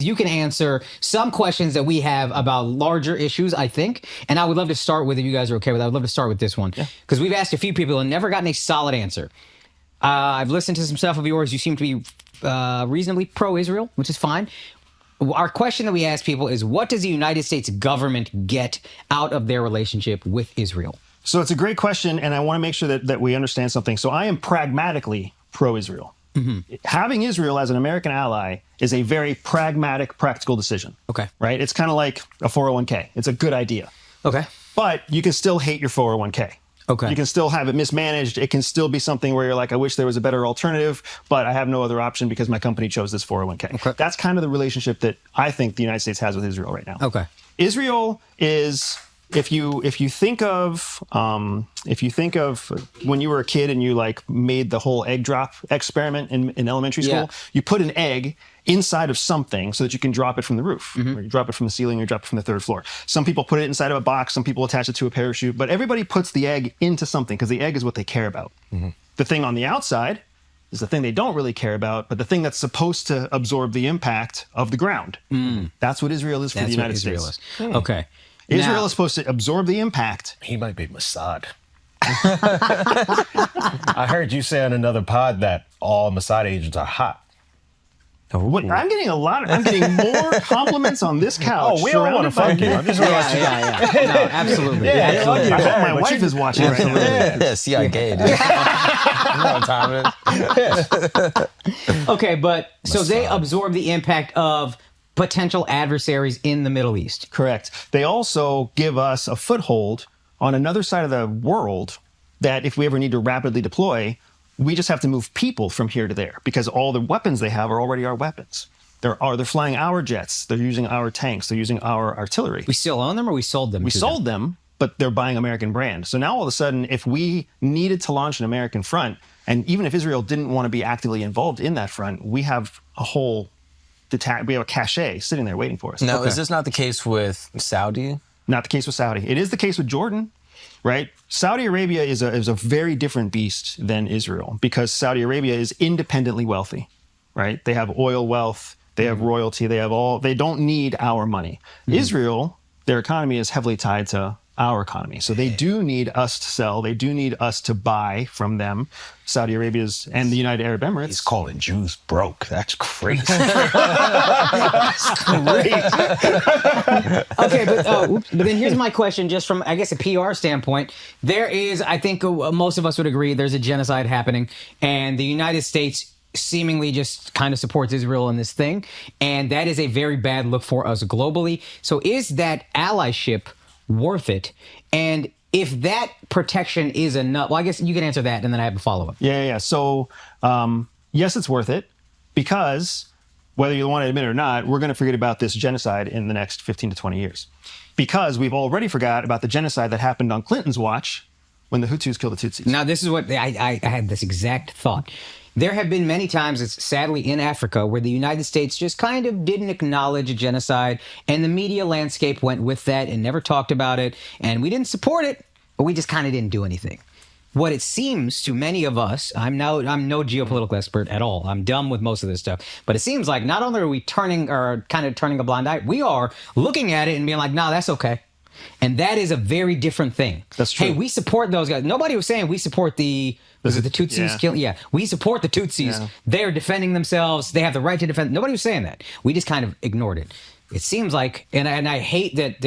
You can answer some questions that we have about larger issues, I think. And I would love to start with, if you guys are okay with that, I would love to start with this one. Because we've asked a few people and never gotten a solid answer. I've listened to some stuff of yours. You seem to be reasonably pro-Israel, which is fine. Our question that we ask people is, what does the United States government get out of their relationship with Israel? So it's a great question, and I want to make sure that we understand something. So I am pragmatically pro-Israel. Having Israel as an American ally is a very pragmatic, practical decision. Okay. Right? It's kind of like a 401k. It's a good idea. Okay. But you can still hate your 401k. Okay. You can still have it mismanaged. It can still be something where you're like, I wish there was a better alternative, but I have no other option because my company chose this 401k. Okay. That's kind of the relationship that I think the United States has with Israel right now. Okay. Israel is, if you think of when you were a kid and you like made the whole egg drop experiment in elementary school, you put an egg inside of something so that you can drop it from the roof, or you drop it from the ceiling, or you drop it from the third floor. Some people put it inside of a box, some people attach it to a parachute, but everybody puts the egg into something because the egg is what they care about. The thing on the outside is the thing they don't really care about, but the thing that's supposed to absorb the impact of the ground. That's what Israel is for the United States. Okay. Israel is supposed to absorb the impact. He might be Mossad. I heard you say on another pod that all Mossad agents are hot. What, I'm getting more compliments on this couch. Oh, we don't want to fuck you. I'm just want to let you No, absolutely. I hope my wife is watching right now. Yeah, see how gay it is. You know what time it is. Okay, but so they absorb the impact of potential adversaries in the Middle East. Correct. They also give us a foothold on another side of the world that if we ever need to rapidly deploy, we just have to move people from here to there because all the weapons they have are already our weapons. They're flying our jets. They're using our tanks. They're using our artillery. We still own them, or we sold them? We sold them, but they're buying American brand. So now all of a sudden, if we needed to launch an American front, and even if Israel didn't want to be actively involved in that front, we have a whole we have a cachet sitting there waiting for us. Now, is this not the case with Saudi? Not the case with Saudi. It is the case with Jordan, right? Saudi Arabia is a very different beast than Israel because Saudi Arabia is independently wealthy, right? They have oil wealth, they have royalty, they don't need our money. Israel, their economy is heavily tied to our economy. So they do need us to sell. They do need us to buy from them. Saudi Arabia's and the United Arab Emirates. He's calling Jews broke. That's crazy. That's great. Okay, but then here's my question, just from, I guess, a PR standpoint. There is, I think most of us would agree, there's a genocide happening, and the United States seemingly just kind of supports Israel in this thing, and that is a very bad look for us globally. So is that allyship worth it? And if that protection is enough, well, I guess you can answer that, and then I have a follow-up. Yeah. So, yes, it's worth it, because whether you want to admit it or not, we're going to forget about this genocide in the next 15 to 20 years. Because we've already forgot about the genocide that happened on Clinton's watch when the Hutus killed the Tutsis. Now, this is what I had this exact thought. There have been many times, it's sadly in Africa, where the United States just kind of didn't acknowledge a genocide, and the media landscape went with that and never talked about it, and we didn't support it, but we just kind of didn't do anything. What it seems to many of us, I'm no geopolitical expert at all. I'm dumb with most of this stuff, but it seems like not only are we turning a blind eye, we are looking at it and being like, nah, that's okay. And that is a very different thing. That's true. Hey, we support those guys. Nobody was saying we support the Tutsis killing? Yeah, we support the Tutsis. Yeah. They're defending themselves. They have the right to defend. Nobody was saying that. We just kind of ignored it. It seems like, and I hate that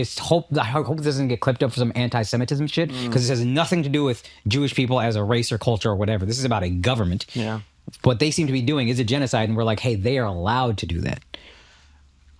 I hope it doesn't get clipped up for some anti-Semitism shit, because this has nothing to do with Jewish people as a race or culture or whatever. This is about a government. Yeah. What they seem to be doing is a genocide, and we're like, hey, they are allowed to do that.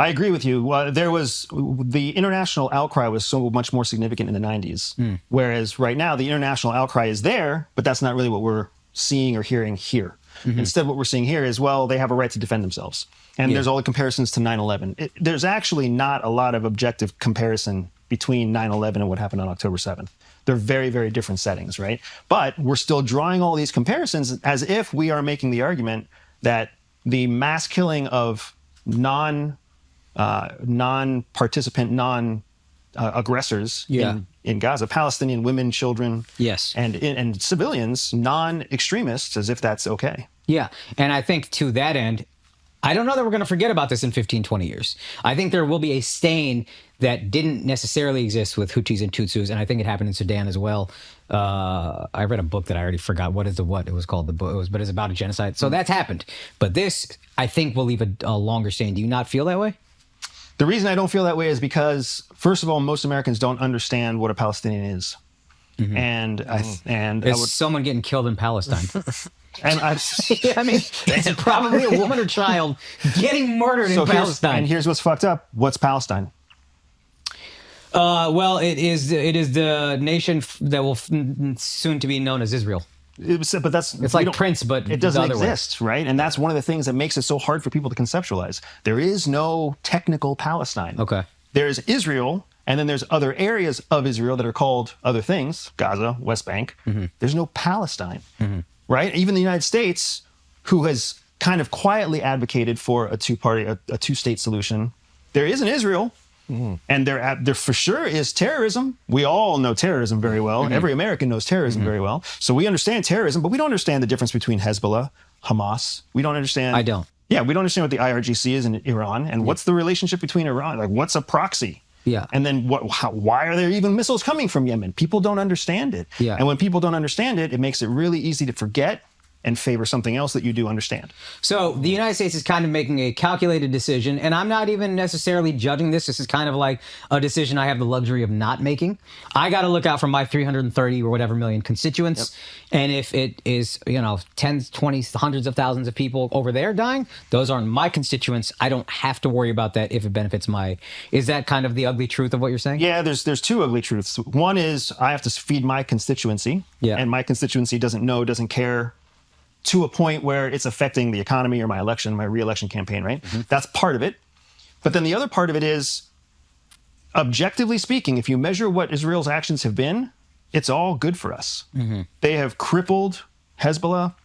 I agree with you. The international outcry was so much more significant in the 90s, whereas right now the international outcry is there, but that's not really what we're seeing or hearing here. Instead, what we're seeing here is, well, they have a right to defend themselves. And there's all the comparisons to 9/11. There's actually not a lot of objective comparison between 9/11 and what happened on October 7th. They're very, very different settings, right? But we're still drawing all these comparisons as if we are making the argument that the mass killing of non-participant, aggressors in Gaza, Palestinian women, children, and civilians, non-extremists, as if that's okay. Yeah, and I think to that end, I don't know that we're going to forget about this in 15, 20 years. I think there will be a stain that didn't necessarily exist with Houthis and Tutsis, and I think it happened in Sudan as well. I read a book that I already forgot what it was called. The book, but it's about a genocide. So that's happened. But this, I think, will leave a longer stain. Do you not feel that way? The reason I don't feel that way is because, first of all, most Americans don't understand what a Palestinian is. And It's someone getting killed in Palestine. and I Yeah, I mean, it's probably a woman or child getting murdered in Palestine. And here's what's fucked up. What's Palestine? Well, it is the nation that will soon to be known as Israel. But It's like Prince, but it doesn't the other exist, right? And that's one of the things that makes it so hard for people to conceptualize. There is no technical Palestine. Okay. There's Israel, and then there's other areas of Israel that are called other things, Gaza, West Bank. There's no Palestine, right? Even the United States, who has kind of quietly advocated for a two-state solution, there is an Israel. And there for sure is terrorism. We all know terrorism very well. Every American knows terrorism very well. So we understand terrorism, but we don't understand the difference between Hezbollah, Hamas. We don't understand. I don't. Yeah, we don't understand what the IRGC is in Iran, and what's the relationship between Iran? Like, what's a proxy? Yeah. And then why are there even missiles coming from Yemen? People don't understand it. Yeah. And when people don't understand it, it makes it really easy to forget and favor something else that you do understand. So the United States is kind of making a calculated decision, and I'm not even necessarily judging this. This is kind of like a decision I have the luxury of not making. I got to look out for my 330 or whatever million constituents, and if it is, tens, 20s, hundreds of thousands of people over there dying, those aren't my constituents. I don't have to worry about that if it benefits my... Is that kind of the ugly truth of what you're saying? Yeah, there's two ugly truths. One is I have to feed my constituency, and my constituency doesn't care to a point where it's affecting the economy or my re-election campaign, right? That's part of it. But then the other part of it is, objectively speaking, if you measure what Israel's actions have been, it's all good for us. They have crippled Hezbollah,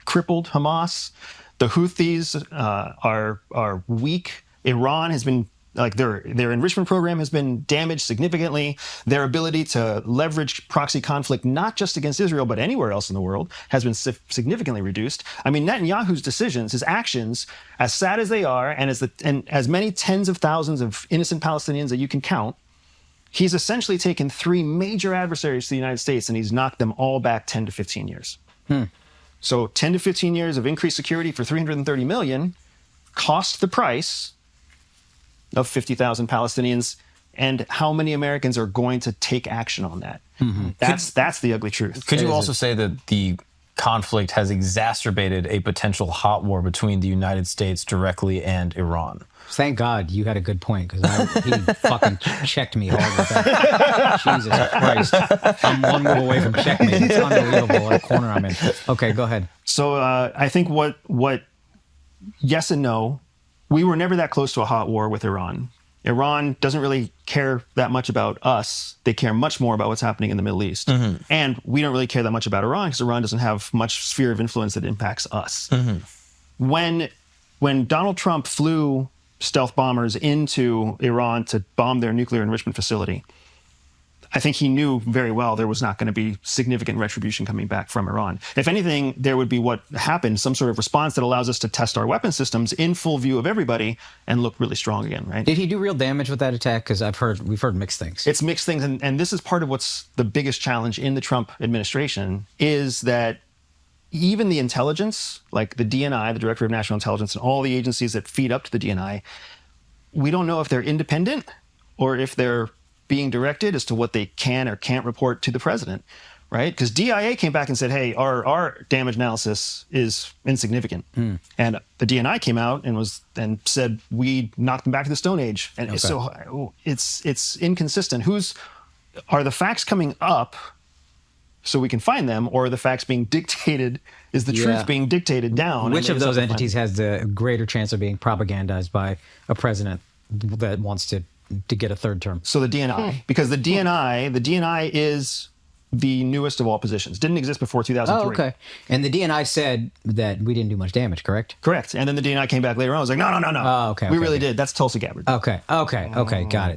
crippled Hamas. The Houthis are weak. Iran has been, like, their enrichment program has been damaged significantly. Their ability to leverage proxy conflict, not just against Israel, but anywhere else in the world, has been significantly reduced. I mean, Netanyahu's decisions, his actions, as sad as they are, and as many tens of thousands of innocent Palestinians that you can count, he's essentially taken three major adversaries to the United States and he's knocked them all back 10 to 15 years. So 10 to 15 years of increased security for 330 million cost the price of 50,000 Palestinians, and how many Americans are going to take action on that? That's the ugly truth. Could you also say that the conflict has exacerbated a potential hot war between the United States directly and Iran? Thank God you had a good point, because he fucking checked me hard with that. Jesus Christ. I'm one move away from checkmate. It's unbelievable what corner I'm in. Okay, go ahead. So I think what yes and no. We were never that close to a hot war with Iran. Iran doesn't really care that much about us. They care much more about what's happening in the Middle East. And we don't really care that much about Iran because Iran doesn't have much sphere of influence that impacts us. When Donald Trump flew stealth bombers into Iran to bomb their nuclear enrichment facility, I think he knew very well there was not going to be significant retribution coming back from Iran. If anything, there would be what happened, some sort of response that allows us to test our weapon systems in full view of everybody and look really strong again, right? Did he do real damage with that attack? Because we've heard mixed things. It's mixed things, and this is part of what's the biggest challenge in the Trump administration, is that even the intelligence, like the DNI, the Director of National Intelligence, and all the agencies that feed up to the DNI, we don't know if they're independent or if they're being directed as to what they can or can't report to the president, right? Because DIA came back and said, hey, our damage analysis is insignificant. And the DNI came out and said, we knocked them back to the Stone Age. And so it's inconsistent. Are the facts coming up so we can find them, or are the facts being dictated? Is the truth being dictated down? Which of those entities has the greater chance of being propagandized by a president that wants to get a third term? So the DNI, because the DNI is the newest of all positions. Didn't exist before 2003. Oh, okay. And the DNI said that we didn't do much damage, correct? Correct. And then the DNI came back later on. I was like, no. Oh, okay. We really did. That's Tulsi Gabbard. Okay. Got it.